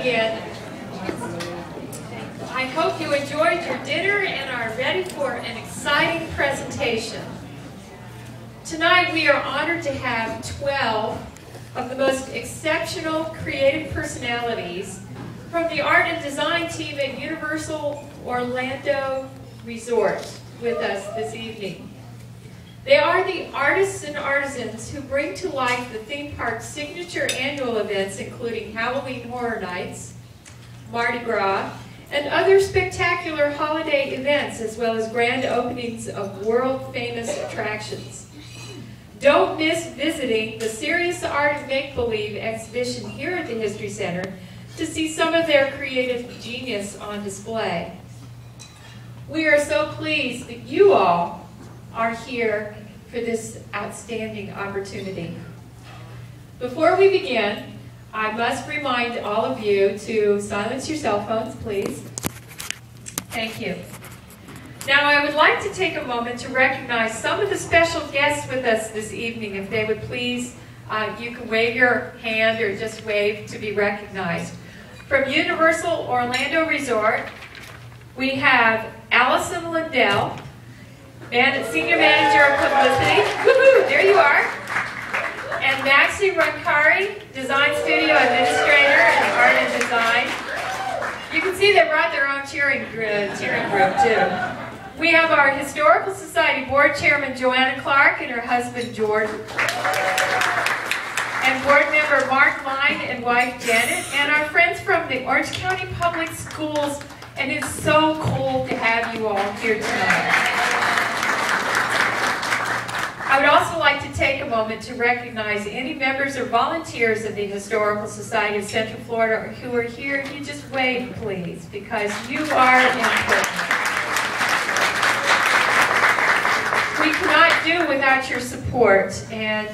begin. I hope you enjoyed your dinner and are ready for an exciting presentation. Tonight we are honored to have 12 of the most exceptional creative personalities from the art and design team at Universal Orlando Resort with us this evening. They are the artists and artisans who bring to life the theme park's signature annual events, including Halloween Horror Nights, Mardi Gras, and other spectacular holiday events, as well as grand openings of world-famous attractions. Don't miss visiting the Serious Art of Make-Believe exhibition here at the History Center to see some of their creative genius on display. We are so pleased that you all are here for this outstanding opportunity. Before we begin, I must remind all of you to silence your cell phones, please. Thank you. Now, I would like to take a moment to recognize some of the special guests with us this evening. If they would please, you can wave your hand or just wave to be recognized. From Universal Orlando Resort, we have Allison Lindell, Senior Manager of Publicity. Woohoo! There you are. And Maxie Runkari, Design Studio Administrator in Art and Design. You can see they brought their own cheering group too. We have our Historical Society Board Chairman Joanna Clark and her husband Jordan. And board member Mark Line and wife Janet. And our friends from the Orange County Public Schools. And it's so cool to have you all here tonight. I would also like to take a moment to recognize any members or volunteers of the Historical Society of Central Florida who are here. You just wave, please, because you are important. We cannot do without your support, and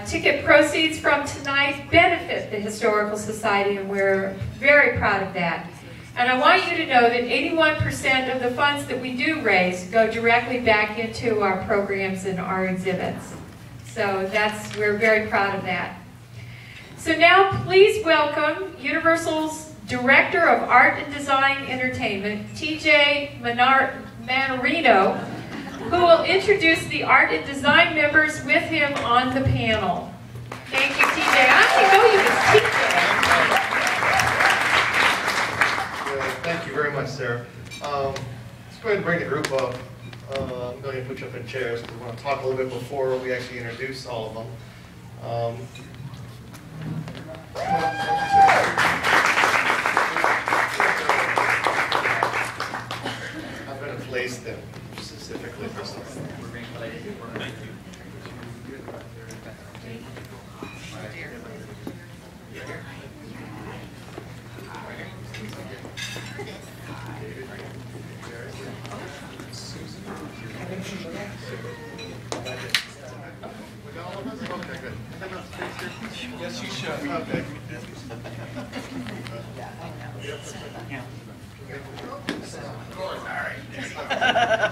ticket proceeds from tonight benefit the Historical Society, and we're very proud of that. And I want you to know that 81% of the funds that we do raise go directly back into our programs and our exhibits. So we're very proud of that. So now please welcome Universal's Director of Art and Design Entertainment, TJ Manarino, who will introduce the art and design members with him on the panel. Thank you, TJ. I didn't know you was TJ. Thank you very much, Sarah. Let's go ahead and bring the group up. I'm going to put you up in chairs because we want to talk a little bit before we actually introduce all of them. I'm going to place them specifically for something. Yes, you should. Okay.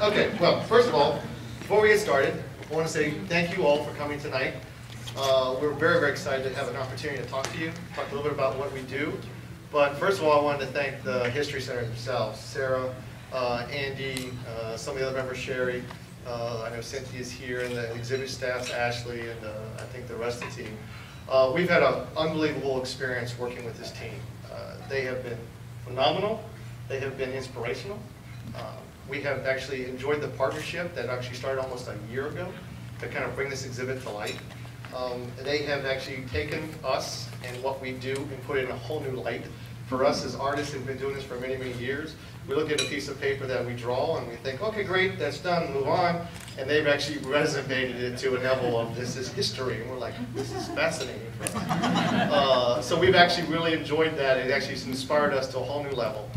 Okay, well, first of all, before we get started, I want to say thank you all for coming tonight. We're very, very excited to have an opportunity to talk to you, talk a little bit about what we do. But first of all, I wanted to thank the History Center themselves, Sarah, Andy, some of the other members, Sherry. I know Cynthia's here, and the exhibit staff, Ashley, and I think the rest of the team. We've had an unbelievable experience working with this team. They have been phenomenal. They have been inspirational. We have actually enjoyed the partnership that actually started almost a year ago to kind of bring this exhibit to life. They have actually taken us and what we do and put it in a whole new light. For us as artists who've been doing this for many, many years, we look at a piece of paper that we draw and we think, okay, great, that's done, move on. And they've actually resonated it to a level of this is history. And we're like, this is fascinating for us. So we've actually really enjoyed that. It actually inspired us to a whole new level.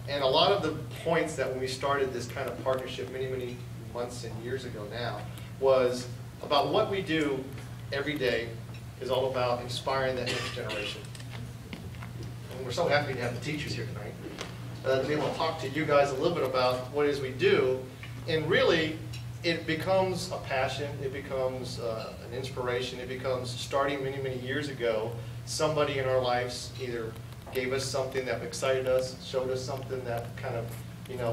And a lot of the points that when we started this kind of partnership many, many months and years ago now was about what we do every day is all about inspiring that next generation. And we're so happy to have the teachers here tonight to be able to talk to you guys a little bit about what it is we do. And really, it becomes a passion, it becomes an inspiration, it becomes starting many, many years ago, somebody in our lives either gave us something that excited us, showed us something that kind of,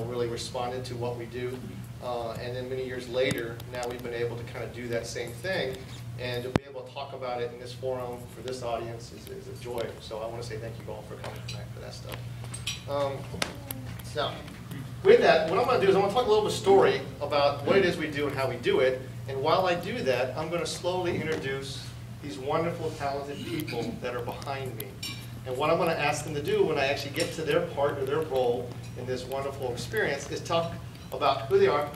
really responded to what we do. And then many years later, now we've been able to kind of do that same thing, and to be able to talk about it in this forum for this audience is a joy. So I want to say thank you all for coming tonight for that stuff. Now, with that, what I'm going to do is I'm going to talk a little bit of story about what it is we do and how we do it. And while I do that, I'm going to slowly introduce these wonderful, talented people that are behind me. And what I'm going to ask them to do when I actually get to their part or their role in this wonderful experience is talk about who they are,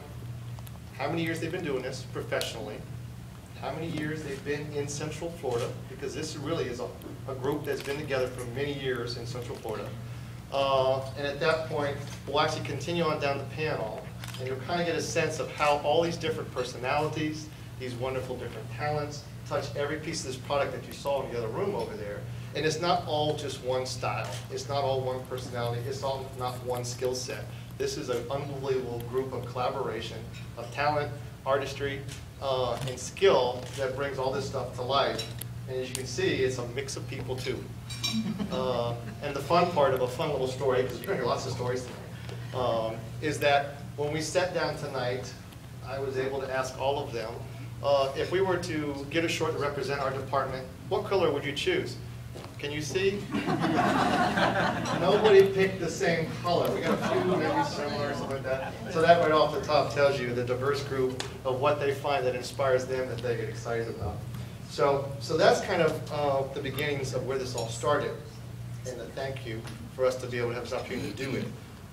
how many years they've been doing this professionally, how many years they've been in Central Florida, because this really is a group that's been together for many years in Central Florida. And at that point, we'll actually continue on down the panel, and you'll kind of get a sense of how all these different personalities, these wonderful different talents, touch every piece of this product that you saw in the other room over there. And it's not all just one style. It's not all one personality. It's all not one skill set. This is an unbelievable group of collaboration, of talent, artistry, and skill that brings all this stuff to life. And as you can see, it's a mix of people too. And the fun part of a fun little story, because you're going to hear lots of stories tonight, is that when we sat down tonight, I was able to ask all of them, if we were to get a short to represent our department, what color would you choose? Can you see? Nobody picked the same color. We got a few maybe similar or something like that. So that right off the top tells you the diverse group of what they find that inspires them, that they get excited about. So that's kind of the beginnings of where this all started. And a thank you for us to be able to have this opportunity to do it.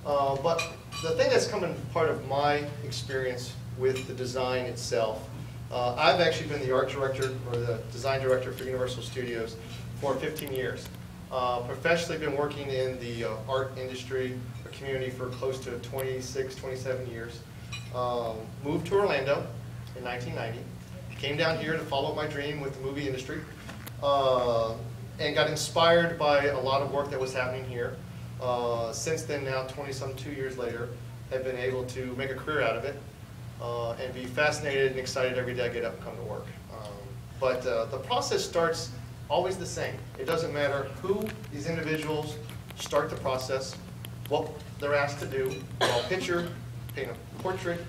But the thing that's coming part of my experience with the design itself, I've actually been the art director or the design director for Universal Studios for 15 years. Professionally been working in the art industry or community for close to 26, 27 years. Moved to Orlando in 1990. Came down here to follow my dream with the movie industry. And got inspired by a lot of work that was happening here. Since then now, 22 years later, have been able to make a career out of it and be fascinated and excited every day I get up and come to work. But the process starts always the same. It doesn't matter who these individuals start the process, what they're asked to do, draw a picture, paint a portrait,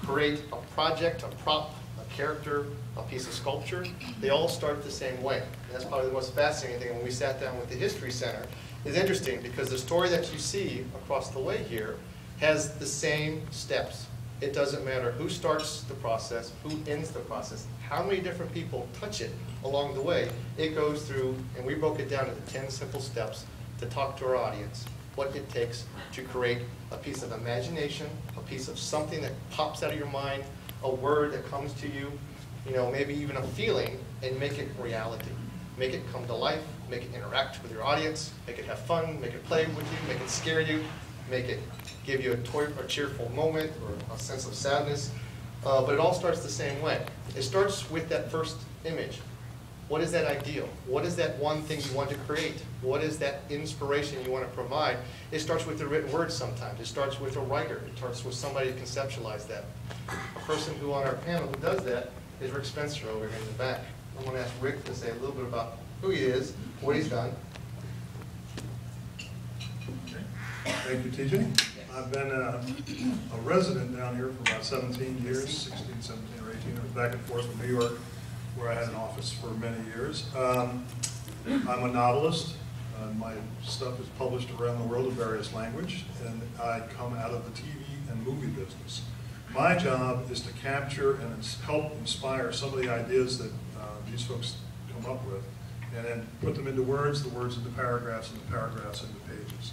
create a project, a prop, a character, a piece of sculpture. They all start the same way. And that's probably the most fascinating thing when we sat down with the History Center. It's interesting because the story that you see across the way here has the same steps. It doesn't matter who starts the process, who ends the process, how many different people touch it along the way. It goes through, and we broke it down into 10 simple steps to talk to our audience, what it takes to create a piece of imagination, a piece of something that pops out of your mind, a word that comes to you, maybe even a feeling, and make it reality. Make it come to life, make it interact with your audience, make it have fun, make it play with you, make it scare you, make it give you a cheerful moment or a sense of sadness. But it all starts the same way. It starts with that first image. What is that ideal? What is that one thing you want to create? What is that inspiration you want to provide? It starts with the written word sometimes. It starts with a writer. It starts with somebody to conceptualize that. A person who on our panel who does that is Rick Spencer over here in the back. I'm going to ask Rick to say a little bit about who he is, what he's done. Thank you, TJ. I've been a resident down here for about 17 years, 16, 17, or 18. I was back and forth from New York, where I had an office for many years. I'm a novelist. My stuff is published around the world in various languages, and I come out of the TV and movie business. My job is to capture and help inspire some of the ideas that these folks come up with, and then put them into words, the words into paragraphs, and the paragraphs into pages.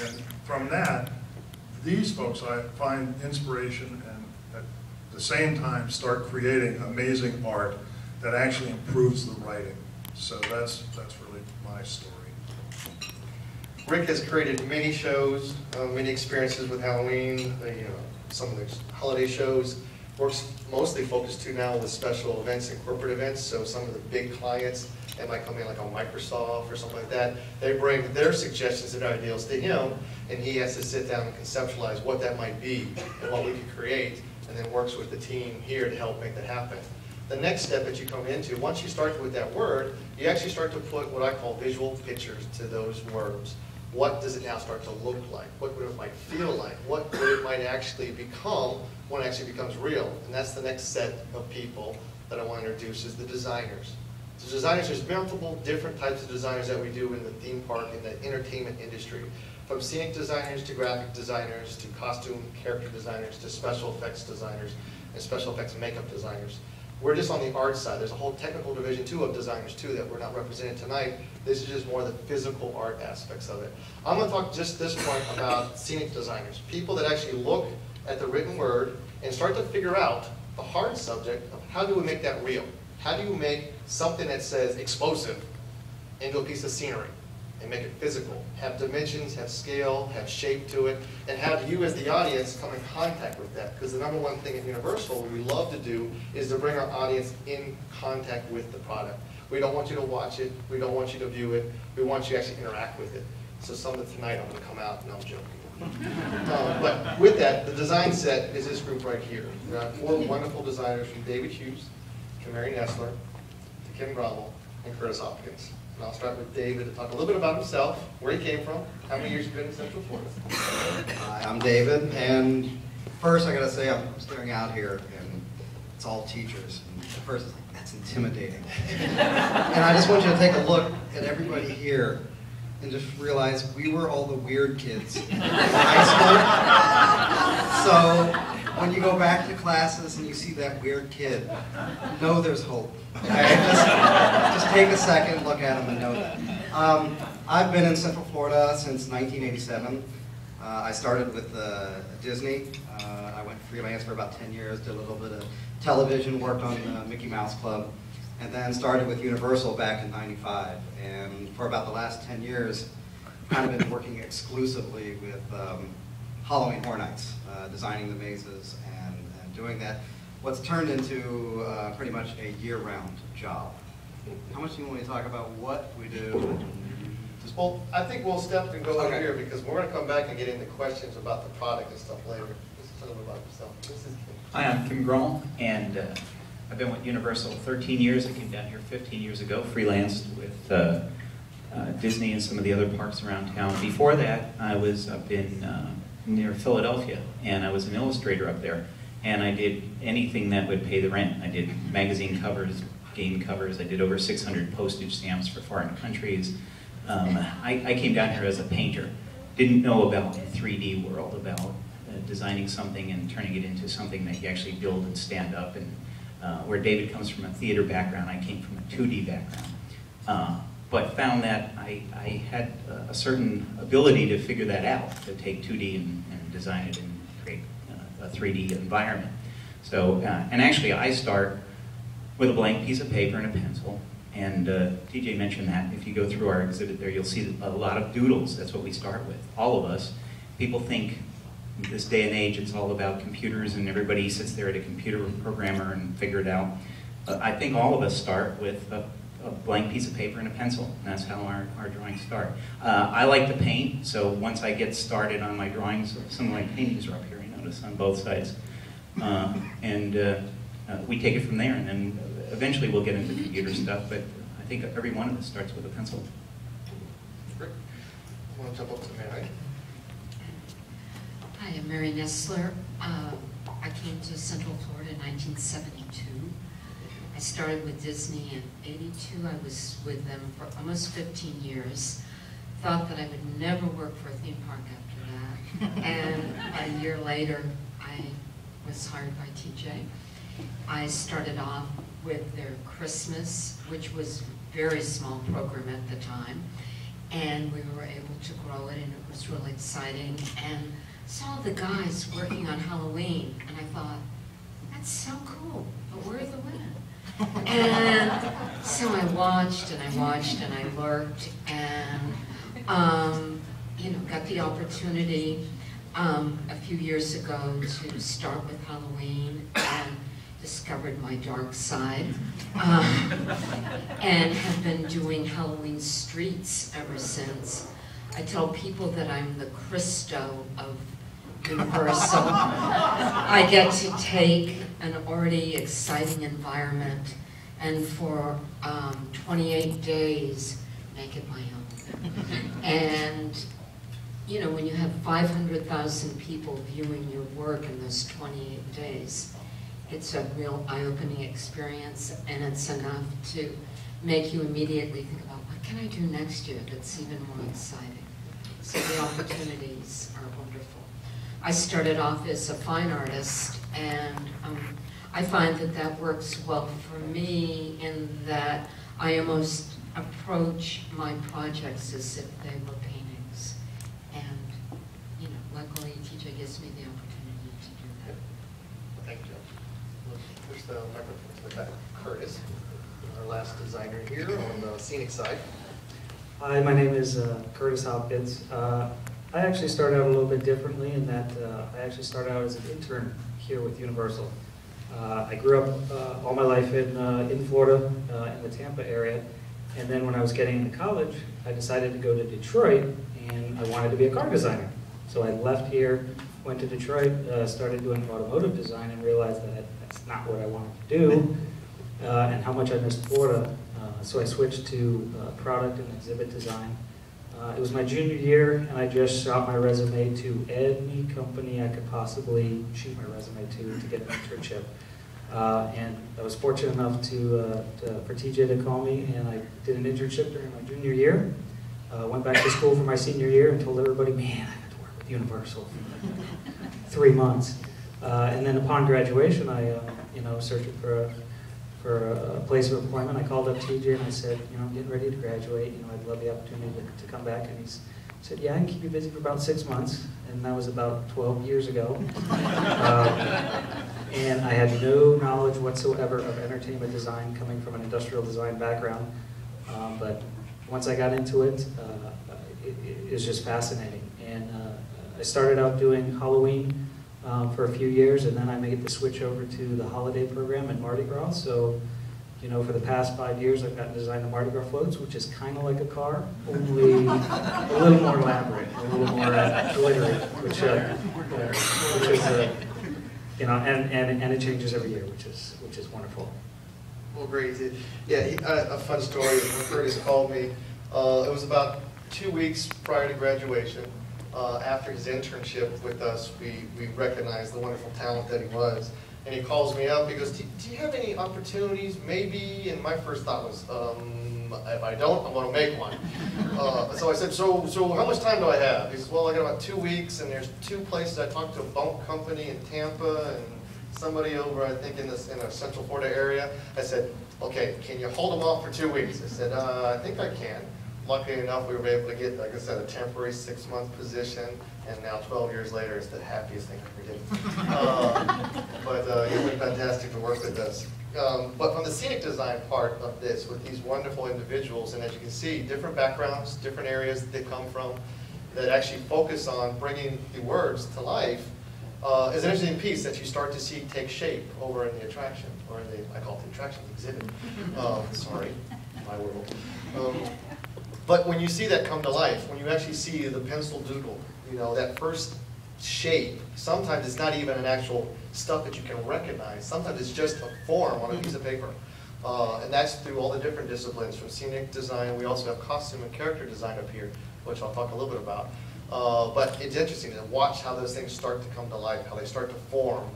And from that, these folks, I find inspiration and at the same time start creating amazing art that actually improves the writing. So that's really my story. Rick has created many shows, many experiences with Halloween, some of the holiday shows. Works mostly focused to now with special events and corporate events. So some of the big clients that might come in like on Microsoft or something like that, they bring their suggestions and ideals to him, and he has to sit down and conceptualize what that might be and what we can create, and then works with the team here to help make that happen. the next step that you come into, once you start with that word, you actually start to put what I call visual pictures to those words. What does it now start to look like? What would it might feel like? What would it might actually become when it actually becomes real? And that's the next set of people that I want to introduce, is the designers. So designers, there's multiple different types of designers that we do in the theme park and the entertainment industry. From scenic designers to graphic designers to costume character designers to special effects designers and special effects makeup designers. We're just on the art side. There's a whole technical division too of designers too that we're not represented tonight. This is just more the physical art aspects of it. I'm going to talk just this point about scenic designers, people that actually look at the written word and start to figure out the hard subject of how do we make that real? How do you make something that says explosive into a piece of scenery and make it physical, have dimensions, have scale, have shape to it, and have you as the audience come in contact with that? Because the number one thing at Universal we love to do is to bring our audience in contact with the product. We don't want you to watch it, we don't want you to view it, we want you to actually interact with it. So some of tonight I'm going to come out, no, I'm joking. But with that, the design set is this group right here. We have 4 wonderful designers from David Hughes to Mary Nessler to Kim Grommel and Curtis Hopkins. And I'll start with David to talk a little bit about himself, where he came from, how many years you've been in Central Florida. Hi, I'm David, and first I gotta say I'm staring out here, and it's all teachers. And at first it's like, that's intimidating. And I just want you to take a look at everybody here and just realize we were all the weird kids in high school. So when you go back to classes and you see that weird kid, know there's hope. Okay? Just take a second, look at him and know that. I've been in Central Florida since 1987. I started with Disney. I went freelance for about 10 years, did a little bit of television, worked on Mickey Mouse Club, and then started with Universal back in '95. And for about the last 10 years, kind of been working exclusively with Halloween Horror Nights, designing the mazes and doing that. What's turned into pretty much a year-round job. How much do you want me to talk about what we do? Well, I think we'll step and go over Okay. here because we're going to come back and get into questions about the product and stuff later. Just tell them about yourself. This is Kim. Hi, I'm Kim Grommel, and I've been with Universal 13 years. I came down here 15 years ago, freelanced with Disney and some of the other parks around town. Before that, I was up in near Philadelphia, and I was an illustrator up there. And I did anything that would pay the rent. I did magazine covers, game covers. I did over 600 postage stamps for foreign countries. I came down here as a painter. Didn't know about the 3D world, about designing something and turning it into something that you actually build and stand up. And where David comes from a theater background, I came from a 2D background. But found that I had a certain ability to figure that out, to take 2D and design it and create a 3D environment. So, and actually I start with a blank piece of paper and a pencil. And TJ mentioned that. If you go through our exhibit there, you'll see a lot of doodles. That's what we start with. All of us. People think in this day and age it's all about computers and everybody sits there at a computer programmer and figure it out. I think all of us start with a blank piece of paper and a pencil. And that's how our drawings start. I like to paint, so once I get started on my drawings, some of my paintings are up here, you notice, on both sides. We take it from there, and then eventually we'll get into computer stuff, but I think every one of us starts with a pencil. Great. I want to jump up to Mary. Hi, I'm Mary Nessler. I came to Central Florida in 1972. I started with Disney in '82. I was with them for almost 15 years. Thought that I would never work for a theme park after that. And about a year later, I was hired by TJ. I started off with their Christmas, which was a very small program at the time. And we were able to grow it, and it was really exciting. And saw the guys working on Halloween, and I thought, that's so cool, but where are the women? And so I watched and I watched and I lurked and got the opportunity a few years ago to start with Halloween and discovered my dark side and have been doing Halloween streets ever since. I tell people that I'm the Christo of Universal. I get to take an already exciting environment and for 28 days make it my own. And you know, when you have 500,000 people viewing your work in those 28 days, it's a real eye-opening experience, and it's enough to make you immediately think about what can I do next year that's even more exciting. So the opportunities are wonderful. I started off as a fine artist, and I find that that works well for me in that I almost approach my projects as if they were paintings. And, you know, luckily TJ gives me the opportunity to do that. Thank you. Push the microphone to the back. Curtis, our last designer here on the scenic side. Hi, my name is Curtis Hopkins. I actually started out a little bit differently in that I actually started out as an intern here with Universal. I grew up all my life in Florida, in the Tampa area, and then when I was getting into college, I decided to go to Detroit, and I wanted to be a car designer. So I left here, went to Detroit, started doing automotive design, and realized that that's not what I wanted to do, and how much I missed Florida. So I switched to product and exhibit design. It was my junior year, and I just shot my resume to any company I could possibly shoot my resume to get an internship. And I was fortunate enough for TJ to call me, and I did an internship during my junior year. Went back to school for my senior year and told everybody, man, I got to work with Universal for like 3 months. And then upon graduation, I, searching for a place of employment, I called up TJ and I said, I'm getting ready to graduate. I'd love the opportunity to come back. And he said, yeah, I can keep you busy for about 6 months. And that was about 12 years ago. And I had no knowledge whatsoever of entertainment design, coming from an industrial design background. But once I got into it, it was just fascinating. And I started out doing Halloween for a few years, and then I made the switch over to the holiday program in Mardi Gras. So, for the past 5 years, I've gotten to design the Mardi Gras floats, which is kind of like a car, only a little more elaborate, a little more glittery, which is, and it changes every year, which is wonderful. Well, great. Yeah, a fun story. When Curtis called me, it was about 2 weeks prior to graduation. After his internship with us, we recognized the wonderful talent that he was. And he calls me up, he goes, do you have any opportunities, maybe? And my first thought was, if I don't, I'm going to make one. So I said, so how much time do I have? He says, well, I got about 2 weeks, and there's 2 places. I talked to a boat company in Tampa, and somebody over, I think, in a Central Florida area. I said, okay, can you hold them off for 2 weeks? I said, I think I can. Luckily enough, we were able to get, like I said, a temporary 6-month position, and now 12 years later, it's the happiest thing I ever did. But you've been fantastic to work with us. But from the scenic design part of this, with these wonderful individuals, and as you can see, different backgrounds, different areas that they come from, that actually focus on bringing the words to life, is an interesting piece that you start to see take shape over in the attraction, or in the, I call it the attraction exhibit. Sorry, my world. But when you see that come to life, when you actually see the pencil doodle, that first shape, sometimes it's not even an actual stuff that you can recognize. Sometimes it's just a form on a piece of paper. And that's through all the different disciplines, from scenic design. We also have costume and character design up here, which I'll talk a little bit about. But it's interesting to watch how those things start to come to life, how they start to form.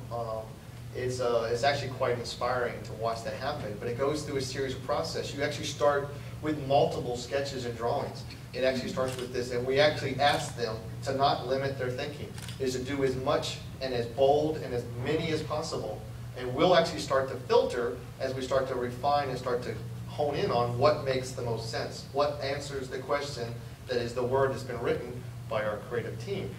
It's actually quite inspiring to watch that happen. But it goes through a series of process. You actually start with multiple sketches and drawings. It actually starts with this, and we actually ask them to not limit their thinking, is to do as much and as bold and as many as possible. And we'll actually start to filter as we start to refine and start to hone in on what makes the most sense, what answers the question that is the word that's been written by our creative team.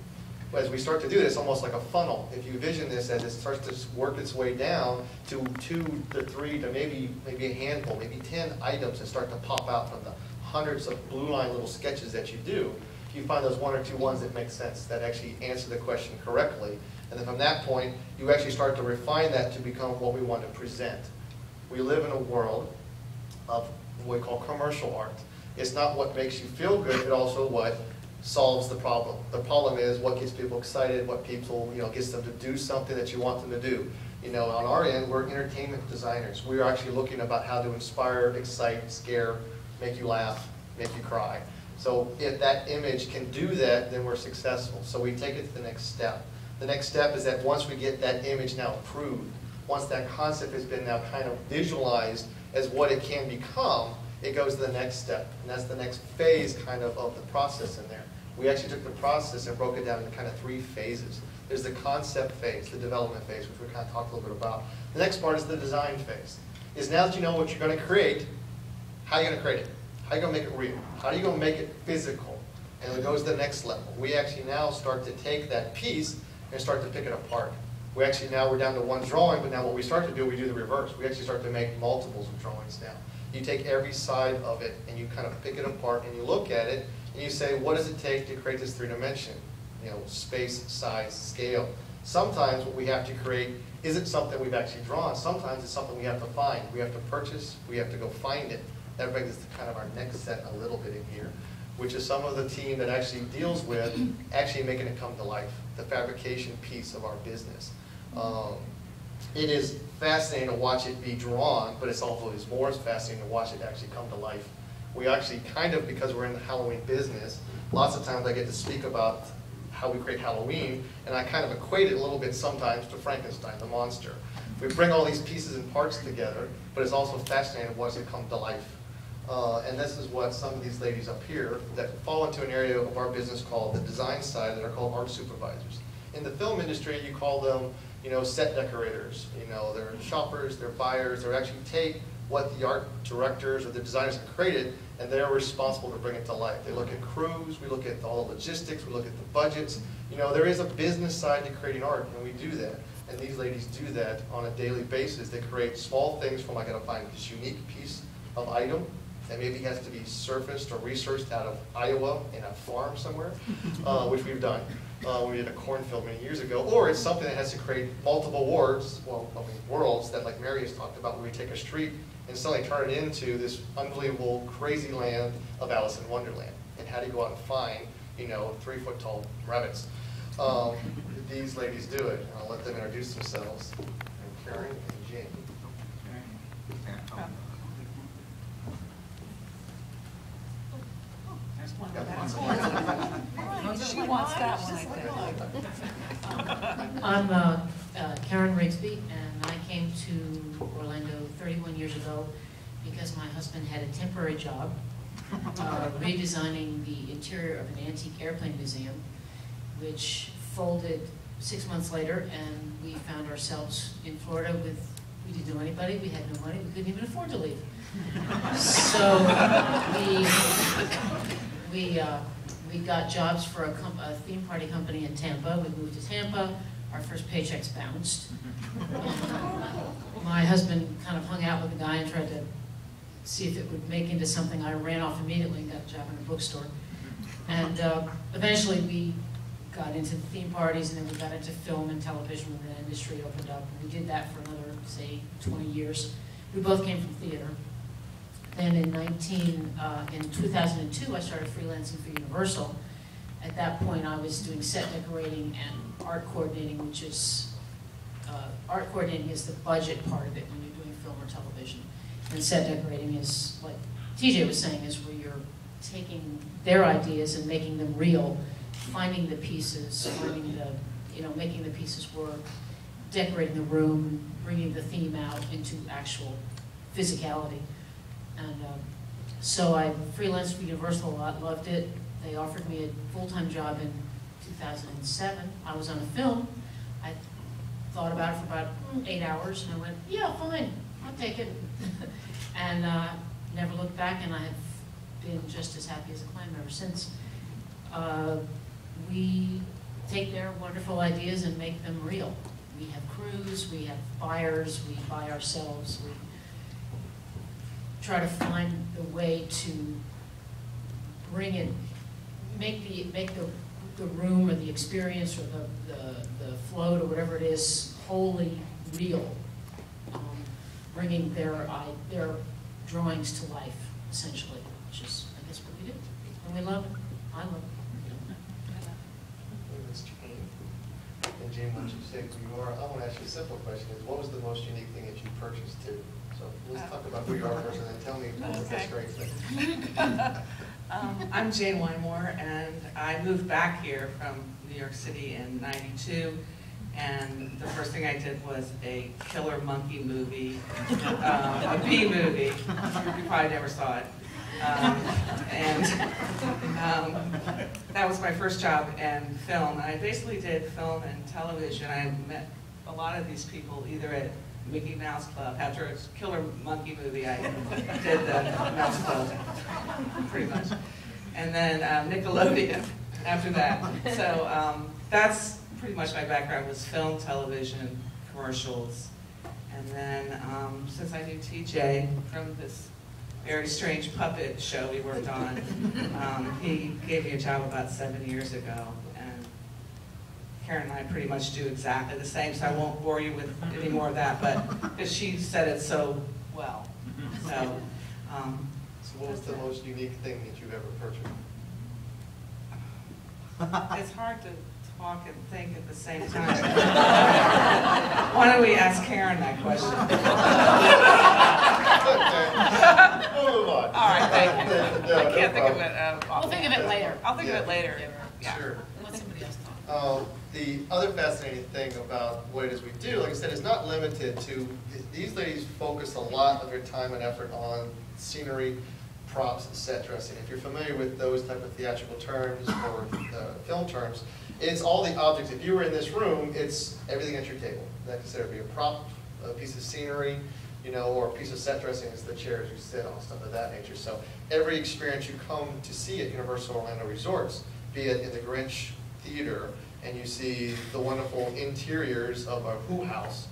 As we start to do this, almost like a funnel. If you vision this as it starts to work its way down to 2 to 3 to maybe a handful, maybe 10 items that start to pop out from the hundreds of blue line little sketches that you do, you find those 1 or 2 ones that make sense, that actually answer the question correctly. And then from that point, you actually start to refine that to become what we want to present. We live in a world of what we call commercial art. It's not what makes you feel good, but also what solves the problem. The problem is what gets people excited, what people, gets them to do something that you want them to do. On our end, we're entertainment designers. We're actually looking about how to inspire, excite, scare, make you laugh, make you cry. So if that image can do that, then we're successful. So we take it to the next step. The next step is that once we get that image now approved, once that concept has been now kind of visualized as what it can become, it goes to the next step. And that's the next phase kind of the process in there. We actually took the process and broke it down into kind of 3 phases. There's the concept phase, the development phase, which we kind of talked a little bit about. The next part is the design phase. Is now that you know what you're going to create, how are you going to create it? How are you going to make it real? How are you going to make it physical? And it goes to the next level. We actually now start to take that piece and start to pick it apart. We're down to 1 drawing, but now what we start to do, we do the reverse. We actually start to make multiples of drawings now. You take every side of it and you kind of pick it apart and you look at it and you say, what does it take to create this 3-dimension? Space, size, scale. Sometimes what we have to create isn't something we've actually drawn. Sometimes it's something we have to find. We have to purchase, we have to go find it. That brings us to kind of our next set a little bit in here, which is some of the team that actually deals with actually making it come to life, the fabrication piece of our business. It is fascinating to watch it be drawn, but it's also more fascinating to watch it actually come to life. We actually kind of, because we're in the Halloween business, lots of times I get to speak about how we create Halloween, and I kind of equate it a little bit sometimes to Frankenstein, the monster. We bring all these pieces and parts together, but it's also fascinating to watch it come to life. And this is what some of these ladies up here that fall into an area of our business called the design side that are called art supervisors. In the film industry, you call them, set decorators. They're shoppers, they're buyers. They actually take what the art directors or the designers have created, and they're responsible to bring it to life. They look at crews, we look at all the logistics, we look at the budgets. There is a business side to creating art, and we do that. And these ladies do that on a daily basis. They create small things from, I gotta find this unique piece of item that maybe has to be surfaced or researched out of Iowa in a farm somewhere, which we've done. We did a cornfield many years ago, or it's something that has to create multiple worlds that like Mary has talked about, where we take a street and suddenly turn it into this unbelievable, crazy land of Alice in Wonderland. And how do you go out and find, 3-foot tall rabbits? These ladies do it, and I'll let them introduce themselves. And Karen and Jane. She wants that one, I think. I'm Karen Rigsby, and I came to Orlando 31 years ago because my husband had a temporary job redesigning the interior of an antique airplane museum, which folded 6 months later, and we found ourselves in Florida we didn't know anybody, we had no money, we couldn't even afford to leave. So we got jobs for a theme party company in Tampa. We moved to Tampa. Our first paychecks bounced. My husband kind of hung out with the guy and tried to see if it would make into something. I ran off immediately and got a job in a bookstore. And eventually we got into the theme parties, and then we got into film and television when the industry opened up. And we did that for another, say, 20 years. We both came from theater. Then in 2002, I started freelancing for Universal. At that point, I was doing set decorating and art coordinating, which is, art coordinating is the budget part of it when you're doing film or television. And set decorating is, like TJ was saying, is where you're taking their ideas and making them real, finding the pieces, finding the, making the pieces work, decorating the room, bringing the theme out into actual physicality. And so I freelanced for Universal a lot, loved it. They offered me a full-time job in 2007. I was on a film. I thought about it for about 8 hours, and I went, yeah, fine, I'll take it. And never looked back, and I have been just as happy as a clam ever since. We take their wonderful ideas and make them real. We have crews, we have buyers, we buy ourselves, we try to find the way to bring it, make the room or the experience or the float or whatever it is wholly real, bringing their drawings to life, essentially, which is, I guess, what we do. And we love it. I love it. Gene, once you say who you are, I want to ask you a simple question: is what was the most unique thing that you purchased too? So let's talk about who you are first, and then tell me what's the strange thing. I'm Jane Wymore, and I moved back here from New York City in '92. And the first thing I did was a killer monkey movie, a B movie. You probably never saw it. That was my first job in film. I basically did film and television. I met a lot of these people either at Mickey Mouse Club. After a killer monkey movie, I did the Mouse Club, pretty much. And then Nickelodeon after that. So that's pretty much my background, was film, television, commercials. And then since I knew TJ from this very strange puppet show we worked on, he gave me a job about 7 years ago. And Karen and I pretty much do exactly the same, so I won't bore you with any more of that, but she said it so well. So, So what was the most unique thing that you've ever purchased? it's hard to talk and think at the same time. Why don't we ask Karen that question? We'll move on. All right, thank you. No, I can't think of problem. it. We'll think of it later. I'll think of it later. Yeah. Sure. Let somebody else talk. The other fascinating thing about what it is we do, like I said, is not limited to, these ladies focus a lot of their time and effort on scenery, props, set dressing. If you're familiar with those type of theatrical terms or film terms, it's all the objects. If you were in this room, it's everything at your table. That considered to be a prop, a piece of scenery, you know, or a piece of set dressing is the chairs you sit on, stuff of that nature. So every experience you come to see at Universal Orlando Resorts, be it in the Grinch Theater, and you see the wonderful interiors of a Who house,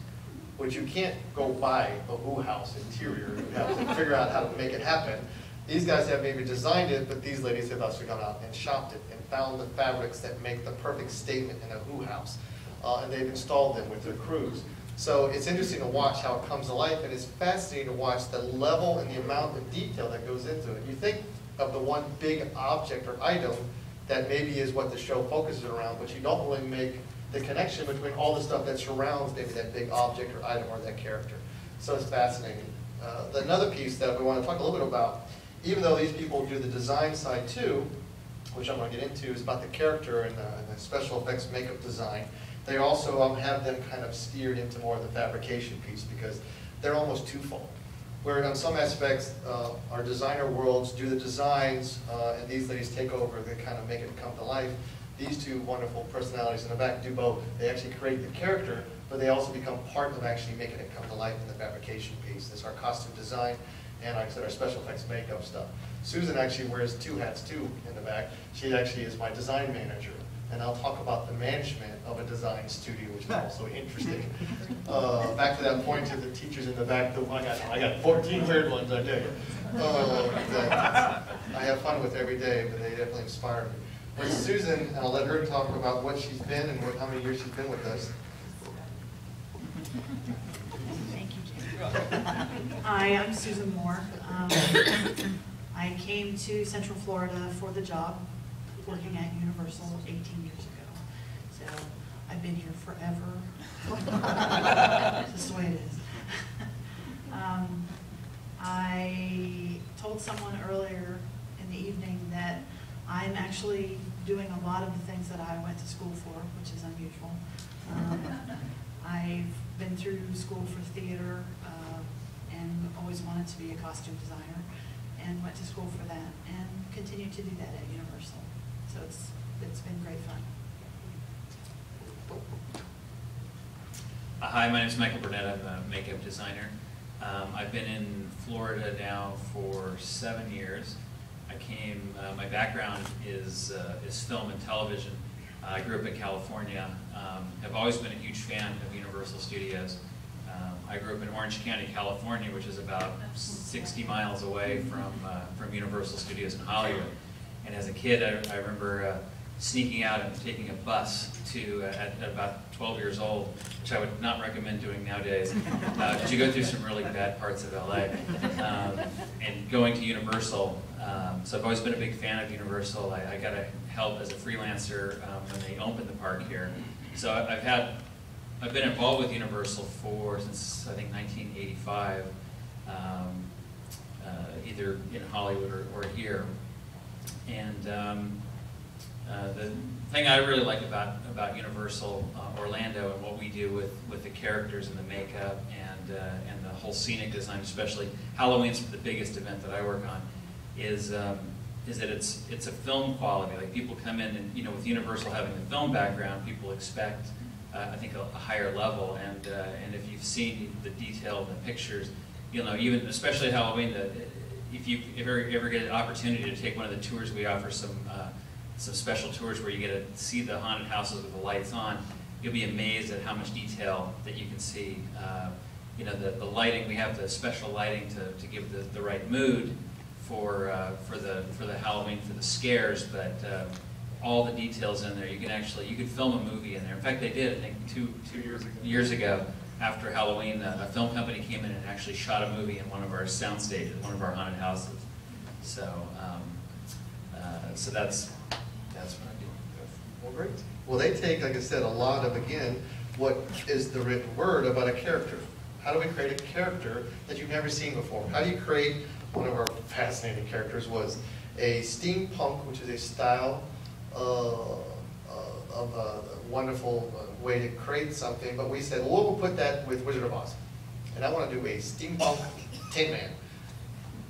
which you can't go buy a Who house interior. You have to figure out how to make it happen. These guys have maybe designed it, but these ladies have also gone out and shopped it and found the fabrics that make the perfect statement in a Who house. And they've installed them with their crews. So it's interesting to watch how it comes to life, and it's fascinating to watch the level and the amount of detail that goes into it. You think of the one big object or item that maybe is what the show focuses around, but you don't really make the connection between all the stuff that surrounds maybe that big object or item or that character. So it's fascinating. Another piece that we want to talk a little bit about, even though these people do the design side too, which I'm going to get into, is about the character and the special effects makeup design. They also have them kind of steered into more of the fabrication piece because they're almost twofold. Where on some aspects, our designer worlds do the designs, and these ladies take over, they kind of make it come to life. These two wonderful personalities in the back do both. They actually create the character, but they also become part of actually making it come to life in the fabrication piece. That's our costume design, and like I said, our special effects makeup stuff. Susan actually wears two hats too in the back. She actually is my design manager. And I'll talk about the management of a design studio, which is also interesting. Back to that point to the teachers in the back, I got 14 weird ones, I tell you. That I have fun with every day, but they definitely inspire me. With Susan, and I'll let her talk about what she's been and how many years she's been with us. Thank you, Jane. Hi, I'm Susan Moore. I came to Central Florida for the job, working at Universal 18 years ago. So I've been here forever. Just the way it is. I told someone earlier in the evening that I'm actually doing a lot of the things that I went to school for, which is unusual. I've been through school for theater and always wanted to be a costume designer, and went to school for that and continue to do that at Universal. So it's been great fun. Hi, my name is Michael Burnett. I'm a makeup designer. I've been in Florida now for 7 years. I came, my background is film and television. I grew up in California. Have always been a huge fan of Universal Studios. I grew up in Orange County, California, which is about 60 miles away from Universal Studios in Hollywood. And as a kid, I remember sneaking out and taking a bus to, at about 12 years old, which I would not recommend doing nowadays, because you go through some really bad parts of LA. And going to Universal, so I've always been a big fan of Universal. I got a help as a freelancer when they opened the park here. So I've been involved with Universal since I think 1985, either in Hollywood or here. And the thing I really like about Universal Orlando and what we do with the characters and the makeup and the whole scenic design, especially Halloween's the biggest event that I work on, is that it's a film quality. Like people come in and with Universal having the film background, people expect I think a higher level. And if you've seen the detail in the pictures, even especially Halloween, if you ever get an opportunity to take one of the tours, we offer some special tours where you get to see the haunted houses with the lights on. You'll be amazed at how much detail that you can see. The lighting, we have the special lighting to give the right mood for the Halloween, for the scares, but all the details in there, you could film a movie in there. In fact, they did, I think, two years ago. After Halloween, a film company came in and actually shot a movie in one of our sound stages, one of our haunted houses. So, so that's what I do. Well, great. Well, they take, like I said, a lot of, again, what is the written word about a character. How do we create a character that you've never seen before? How do you create, one of our fascinating characters was a steampunk, which is a style of a wonderful way to create something, but we said, well, we'll put that with Wizard of Oz. And I want to do a steampunk Tin Man.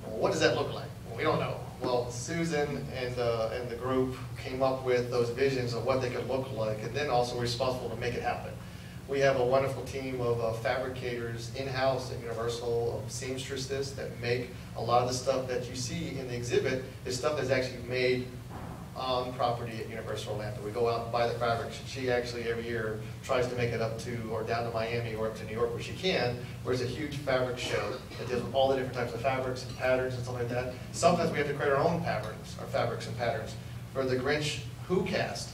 Well, what does that look like? Well, we don't know. Well, Susan and the group came up with those visions of what they could look like, and then also responsible to make it happen. We have a wonderful team of fabricators in-house at Universal, of seamstresses that make a lot of the stuff that you see in the exhibit is stuff that's actually made on property at Universal Orlando. We go out and buy the fabrics. She actually every year tries to make it up to or down to Miami or up to New York where she can, where there's a huge fabric show that deals with all the different types of fabrics and patterns and stuff like that. Sometimes we have to create our own patterns, our fabrics and patterns. For the Grinch Who cast,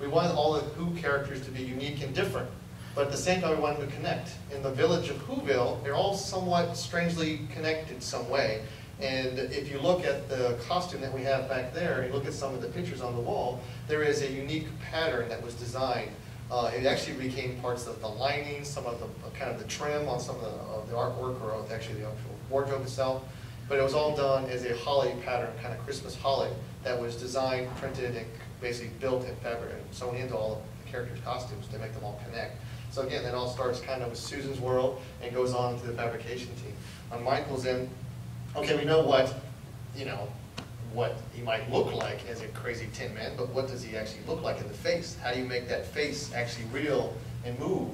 we wanted all the Who characters to be unique and different, but at the same time we wanted to connect. In the village of Whoville, they're all somewhat strangely connected some way. And if you look at the costume that we have back there, and you look at some of the pictures on the wall, there is a unique pattern that was designed. It actually became parts of the lining, some of the kind of the trim on some of the artwork, or actually the actual wardrobe itself. But it was all done as a holly pattern, kind of Christmas holly, that was designed, printed, and basically built in fabric and sewn into all of the characters' costumes to make them all connect. So again, that all starts kind of with Susan's world and goes on to the fabrication team. On Michael's end, okay, we know what he might look like as a crazy Tin Man, but what does he actually look like in the face? How do you make that face actually real and move?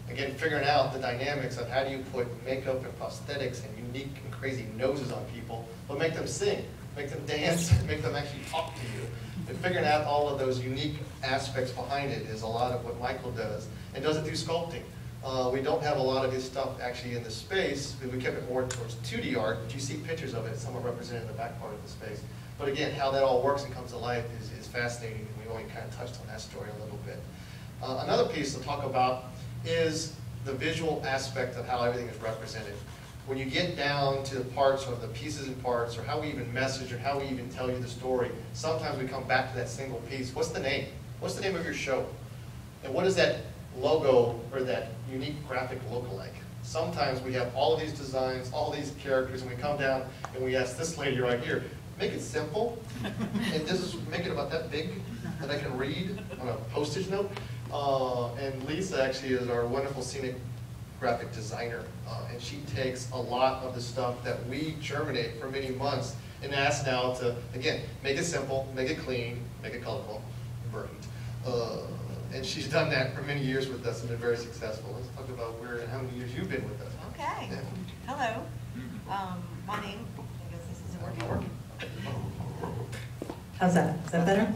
Again, figuring out the dynamics of how do you put makeup and prosthetics and unique and crazy noses on people, but make them sing, make them dance, make them actually talk to you. And figuring out all of those unique aspects behind it is a lot of what Michael does, and does it through sculpting. We don't have a lot of his stuff actually in the space, because we kept it more towards 2D art, but you see pictures of it somewhat represented in the back part of the space. But again, how that all works and comes to life is fascinating, and we've only kind of touched on that story a little bit. Another piece to talk about is the visual aspect of how everything is represented. When you get down to the parts, or the pieces and parts, or how we even message, or how we even tell you the story, sometimes we come back to that single piece. What's the name? What's the name of your show? And what does that logo or that unique graphic look like? Sometimes we have all of these designs, all these characters, and we come down and we ask this lady right here, make it simple, and make it about that big that I can read on a postage note. And Lisa actually is our wonderful scenic graphic designer, and she takes a lot of the stuff that we germinate for many months and asks now to, again, make it simple, make it clean, make it colorful, bright. And she's done that for many years with us and been very successful. Let's talk about where and how many years you've been with us. Okay. Yeah. Hello. My name, I guess this isn't working. How's that? Is that better?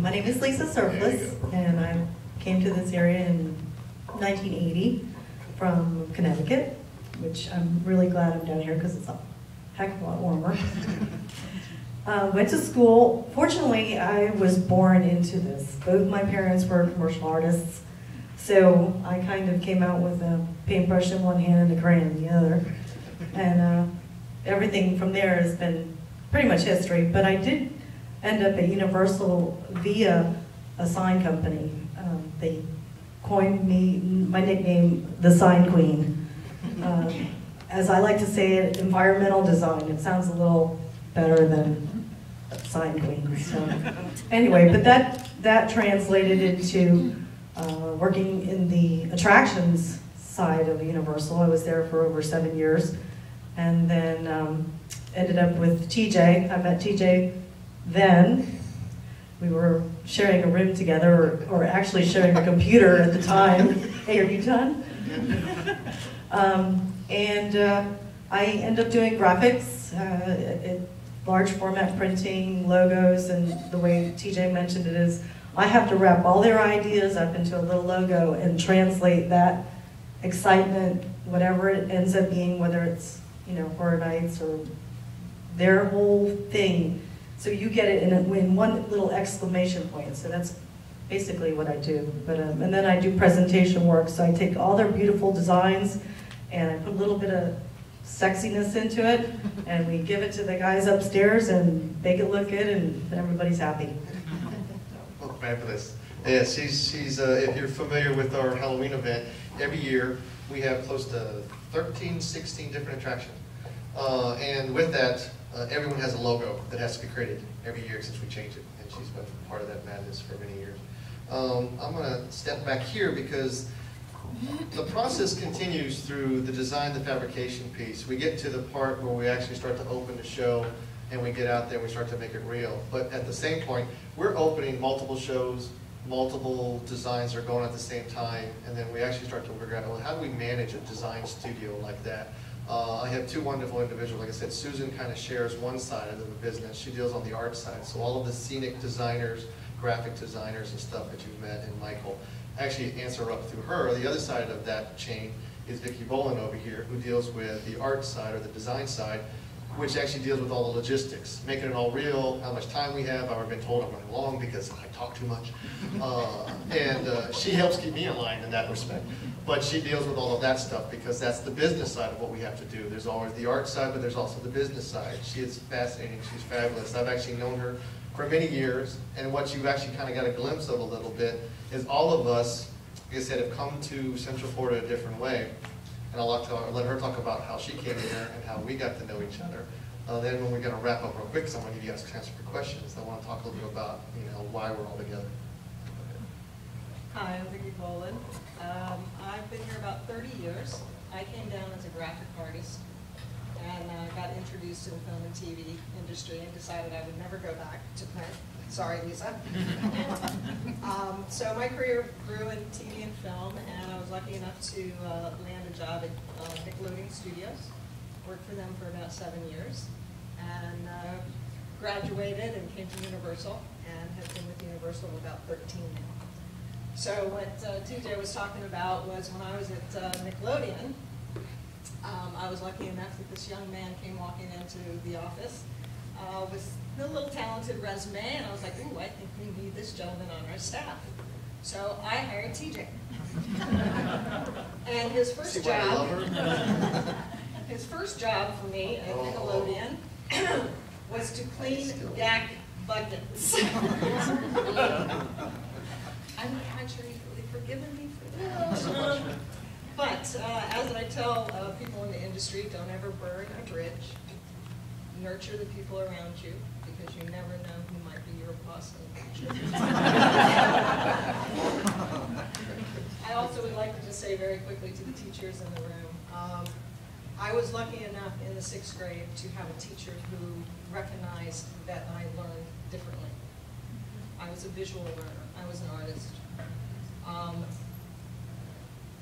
My name is Lisa Surplus, and I came to this area in 1980 from Connecticut, which I'm really glad I'm down here because it's a heck of a lot warmer. Went to school. Fortunately, I was born into this. Both my parents were commercial artists, so I kind of came out with a paintbrush in one hand and a crayon in the other. And everything from there has been pretty much history, but I ended up at Universal via a sign company. They coined me, my nickname, the Sign Queen. As I like to say it, environmental design. It sounds a little better than Sign Queen. So anyway, but that translated into working in the attractions side of Universal. I was there for over 7 years, and then ended up with TJ. I met TJ then. We were sharing a room together, or actually sharing a computer at the time. Hey, are you done? I ended up doing graphics, large format printing, logos, and the way TJ mentioned it is, I have to wrap all their ideas up into a little logo and translate that excitement, whatever it ends up being, whether it's, you know, Horror Nights or their whole thing. So you get it in one little exclamation point. So that's basically what I do. But and then I do presentation work. So I take all their beautiful designs and I put a little bit of sexiness into it, and we give it to the guys upstairs and make it look good, and everybody's happy. Oh, fabulous. Yeah, she's if you're familiar with our Halloween event, every year we have close to 13, 16 different attractions. And with that, everyone has a logo that has to be created every year since we changed it, and she's been part of that madness for many years. I'm going to step back here because the process continues through the design, the fabrication piece. We get to the part where we actually start to open the show, and we get out there and we start to make it real. But at the same point, we're opening multiple shows, multiple designs are going at the same time, and then we actually start to figure out, well, how do we manage a design studio like that? I have two wonderful individuals. Like I said, Susan kind of shares one side of the business. She deals on the art side. So all of the scenic designers, graphic designers and stuff that you've met, and Michael, actually answer up through her. The other side of that chain is Vicki Boland over here, who deals with the art side or the design side, which actually deals with all the logistics, making it all real, how much time we have. I've been told I'm running long because I talk too much. She helps keep me in line in that respect. But she deals with all of that stuff because that's the business side of what we have to do. There's always the art side, but there's also the business side. She is fascinating, she's fabulous. I've actually known her for many years, and what you've actually kind of got a glimpse of a little bit is all of us, like I said, have come to Central Florida a different way. And I'll let her talk about how she came here and how we got to know each other. Then when we're going to wrap up real quick, because I'm going to give you guys a chance for questions, I want to talk a little bit about, you know, why we're all together. Hi, I'm Vicki Boland. I've been here about 30 years. I came down as a graphic artist and got introduced to the film and TV industry and decided I would never go back to print. Sorry, Lisa. So my career grew in TV and film, and I was lucky enough to land a job at Nickelodeon Studios. Worked for them for about 7 years, and graduated and came to Universal, and have been with Universal about 13 now. So what TJ was talking about was when I was at Nickelodeon, I was lucky enough that this young man came walking into the office with a little talented resume, and I was like, ooh, I think we need this gentleman on our staff. So I hired TJ. And his first job for me at Nickelodeon was to clean yak buckets. I'm not sure he's really forgiven me for that. But as I tell people in the industry, don't ever burn a bridge. Nurture the people around you, because you never know who might be your boss in the future. I also would like to just say very quickly to the teachers in the room, I was lucky enough in the 6th grade to have a teacher who recognized that I learned differently. I was a visual learner. I was an artist.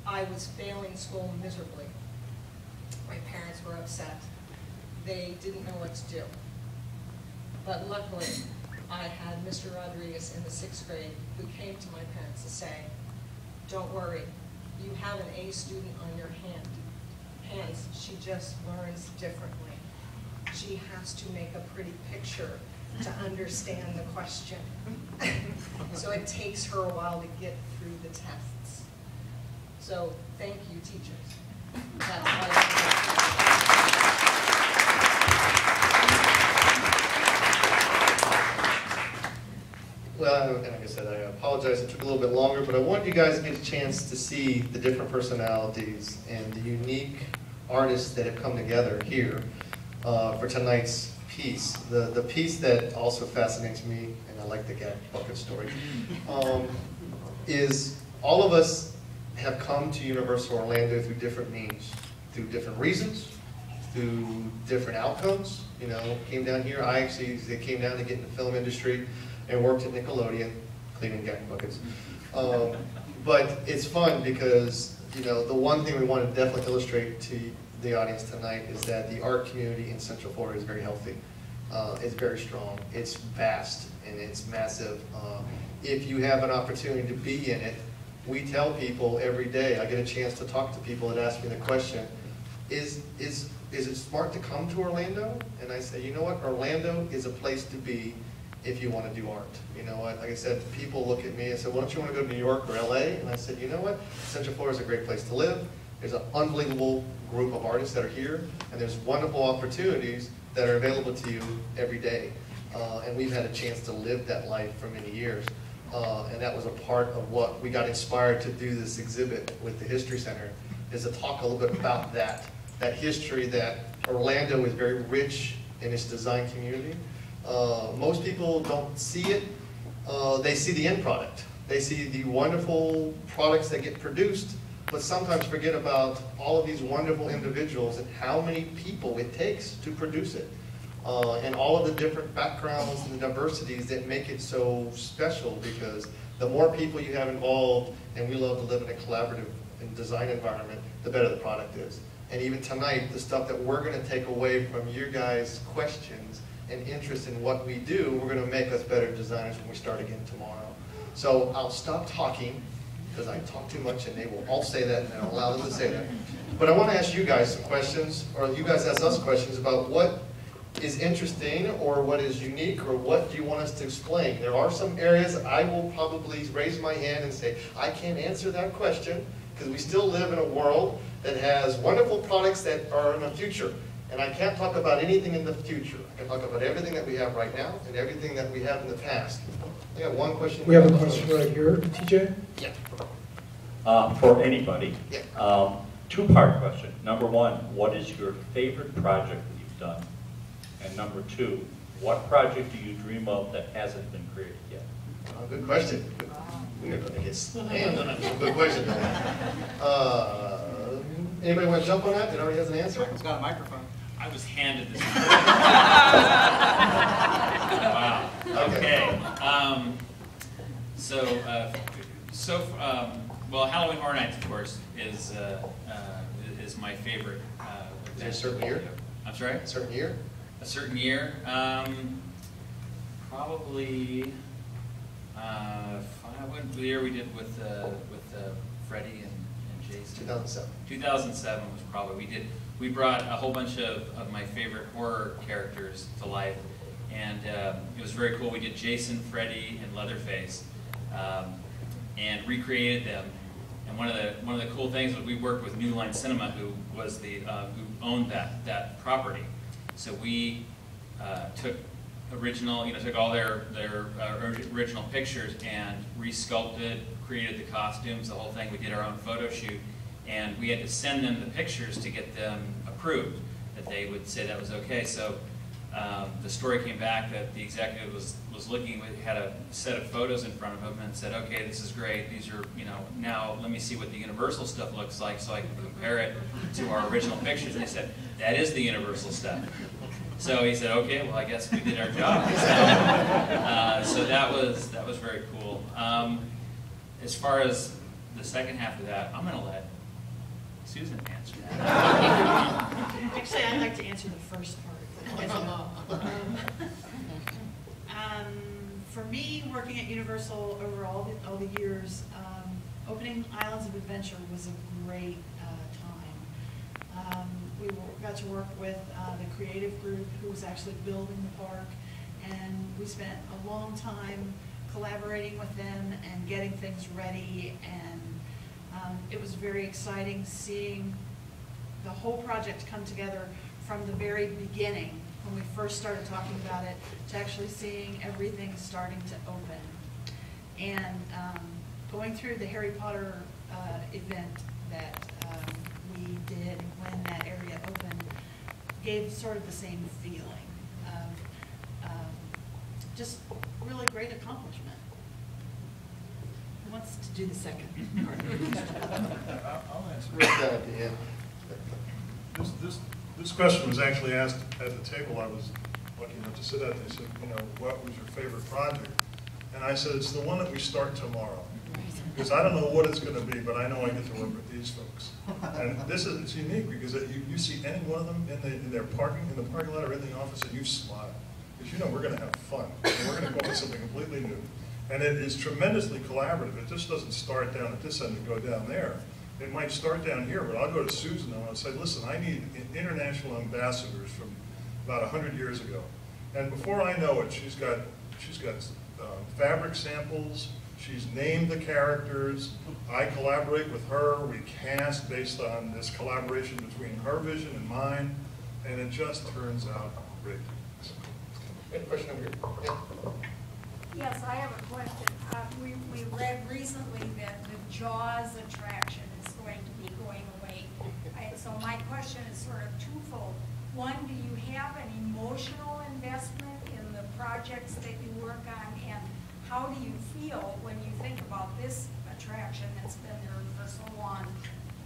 I was failing school miserably. My parents were upset. They didn't know what to do. But luckily, I had Mr. Rodriguez in the 6th grade who came to my parents to say, don't worry, you have an A student on your hands. She just learns differently. She has to make a pretty picture to understand the question. So it takes her a while to get through the tests. So thank you, teachers. That's why Well, and like I said, I apologize it took a little bit longer, but I wanted you guys to get a chance to see the different personalities and the unique artists that have come together here for tonight's piece. The piece that also fascinates me, and I like the Gat Bucket story, is all of us have come to Universal Orlando through different means, through different reasons, through different outcomes. You know, came down here. I actually came down to get in the film industry and worked at Nickelodeon, cleaning Gat Buckets. But it's fun because, you know, the one thing we want to definitely illustrate to the audience tonight is that the art community in Central Florida is very healthy. It's very strong. It's vast and it's massive. If you have an opportunity to be in it, we tell people every day, I get a chance to talk to people that ask me the question, is it smart to come to Orlando? And I say, you know what, Orlando is a place to be if you want to do art. You know what, like I said, people look at me and say, well, don't you want to go to New York or LA? And I said, you know what, Central Florida is a great place to live. There's an unbelievable group of artists that are here, and there's wonderful opportunities that are available to you every day. And we've had a chance to live that life for many years. And that was a part of what we got inspired to do this exhibit with the History Center, is to talk a little bit about that history, that Orlando is very rich in its design community. Most people don't see it. They see the end product. They see the wonderful products that get produced, but sometimes forget about all of these wonderful individuals and how many people it takes to produce it. And all of the different backgrounds and the diversities that make it so special, because the more people you have involved, and we love to live in a collaborative and design environment, the better the product is. And even tonight, the stuff that we're going to take away from your guys' questions and interest in what we do, we're going to make us better designers when we start again tomorrow. So I'll stop talking, because I talk too much and they will all say that, and I'll allow them to say that. But I want to ask you guys some questions, or you guys ask us questions about what is interesting or what is unique or what do you want us to explain. There are some areas I will probably raise my hand and say, I can't answer that question, because we still live in a world that has wonderful products that are in the future. And I can't talk about anything in the future. I can talk about everything that we have right now and everything that we have in the past. I got one question. We have a question right here, TJ. Yeah. For anybody. Yeah. Two-part question. Number one, what is your favorite project that you've done? And number two, what project do you dream of that hasn't been created yet? Good question. We're going to get slammed on that. Good question. Anybody want to jump on that? That already has an answer? It's got a microphone. I was handed this. Wow. Okay. Well, Halloween Horror Nights, of course, is my favorite. Is there a certain year? I'm sorry? A certain year? A certain year? Probably the year we did with Freddie and Jason. 2007. 2007 was probably, we brought a whole bunch of my favorite horror characters to life, and it was very cool. We did Jason, Freddie, and Leatherface, and recreated them. And one of the cool things was we worked with New Line Cinema, who was who owned that property. So we took all their original pictures and resculpted, created the costumes, the whole thing. We did our own photo shoot, and we had to send them the pictures to get them approved, that they would say that was okay. So the story came back that the executive was looking, had a set of photos in front of him and said, okay, this is great, these are, now let me see what the Universal stuff looks like so I can compare it to our original pictures. And they said, that is the Universal stuff. So he said, okay, well, I guess we did our job. So that was very cool. As far as the second half of that, I'm going to let Susan answer that. Actually, I'd like to answer the first part. For me, working at Universal over all the years, opening Islands of Adventure was a great time. We got to work with the creative group who was actually building the park, and we spent a long time collaborating with them and getting things ready, and it was very exciting seeing the whole project come together from the very beginning, when we first started talking about it, to actually seeing everything starting to open. And going through the Harry Potter event that we did when that area opened gave sort of the same feeling of just really great accomplishment. Who wants to do the second part? I'll answer. Rick, at the end. This question was actually asked at the table I was lucky enough to sit at. They said, what was your favorite project? And I said, it's the one that we start tomorrow. Because I don't know what it's going to be, but I know I get to work with these folks. And it's unique because you see any one of them in the parking lot or in the office, and you smile. Because we're going to have fun. And we're going to come up with something completely new. And it is tremendously collaborative. It just doesn't start down at this end and go down there. It might start down here, but I'll go to Susan and I'll say, listen, I need international ambassadors from about 100 years ago. And before I know it, she's got fabric samples. She's named the characters. I collaborate with her. We cast based on this collaboration between her vision and mine, and it just turns out great. Question over here. Yeah. Yes, I have a question. We read recently that the Jaws attraction is going to be going away. So my question is sort of twofold. One, do you have an emotional investment in the projects that you work on? And how do you feel when you think about this attraction that's been there for so long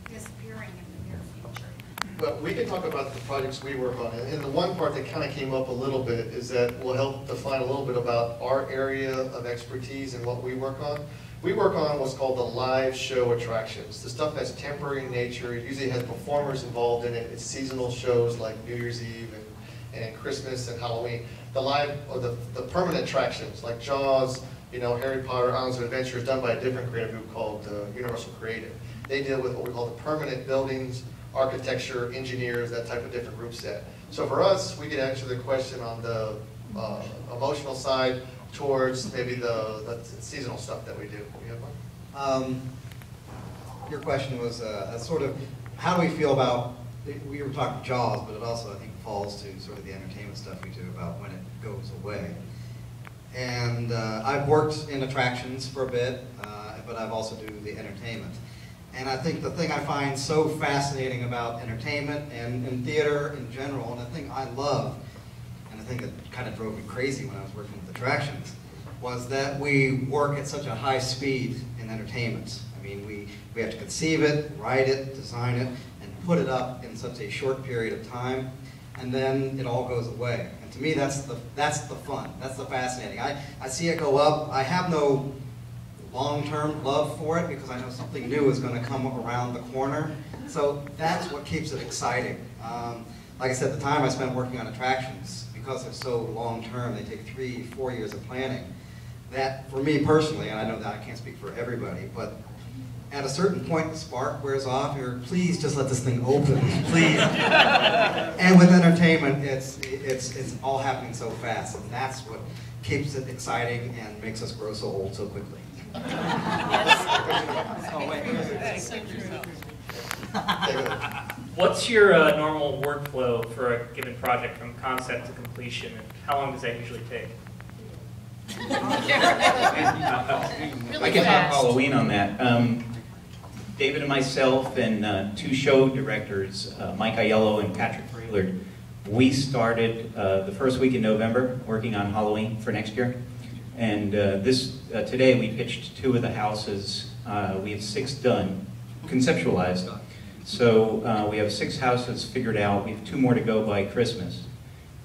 disappearing in the near future? But we can talk about the projects we work on. And the one part that kind of came up a little bit is that we'll help define a little bit about our area of expertise and what we work on. We work on what's called the live show attractions. The stuff that's temporary in nature. It usually has performers involved in it. It's seasonal shows like New Year's Eve and Christmas and Halloween. The live or the permanent attractions like Jaws, Harry Potter, Islands of Adventure is done by a different creative group called Universal Creative. They deal with what we call the permanent buildings, architecture, engineers, that type of different group set. So for us, we could answer the question on the emotional side towards maybe the seasonal stuff that we do. You have one? Your question was sort of, how do we feel about, we were talking Jaws, but it also, I think, falls to sort of the entertainment stuff we do about when it goes away. And I've worked in attractions for a bit, but I've also do the entertainment. And I think the thing I find so fascinating about entertainment and theater in general, and the thing I love, and the thing that kind of drove me crazy when I was working with attractions, was that we work at such a high speed in entertainment. I mean, we have to conceive it, write it, design it, and put it up in such a short period of time, and then it all goes away. And to me, that's the fun. That's the fascinating. I see it go up. I have no long-term love for it because I know something new is going to come around the corner. So that's what keeps it exciting. Like I said, the time I spent working on attractions, because they're so long-term, they take 3-4 years of planning. That, for me personally, and I know that I can't speak for everybody, but at a certain point the spark wears off. You're, please just let this thing open, please. And with entertainment, it's all happening so fast, and that's what keeps it exciting and makes us grow so old so quickly. What's your normal workflow for a given project from concept to completion, and how long does that usually take? I can talk Halloween on that. David and myself and 2 show directors, Mike Aiello and Patrick Braylard, we started the first week in November working on Halloween for next year. And today we pitched 2 of the houses. We have 6 done, conceptualized. So we have 6 houses figured out. We have 2 more to go by Christmas.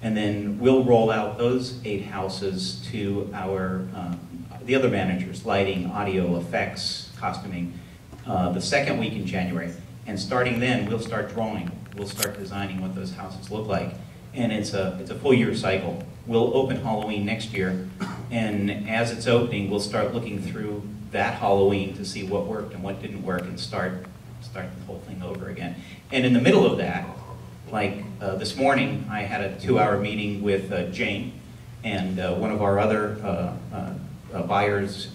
And then we'll roll out those 8 houses to our the other managers, lighting, audio, effects, costuming, the second week in January. And starting then, we'll start drawing. We'll start designing what those houses look like. And it's a full year cycle. We'll open Halloween next year, and as it's opening, we'll start looking through that Halloween to see what worked and what didn't work, and start the whole thing over again. And in the middle of that, like this morning, I had a 2-hour meeting with Jane and one of our other buyers,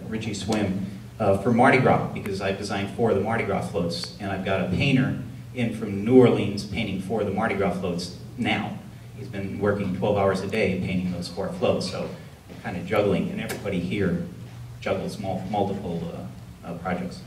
Richie Swim, for Mardi Gras, because I've designed 4 of the Mardi Gras floats, and I've got a painter in from New Orleans painting 4 of the Mardi Gras floats now. He's been working 12 hours a day painting those 4 floats, so kind of juggling, and everybody here juggles multiple projects.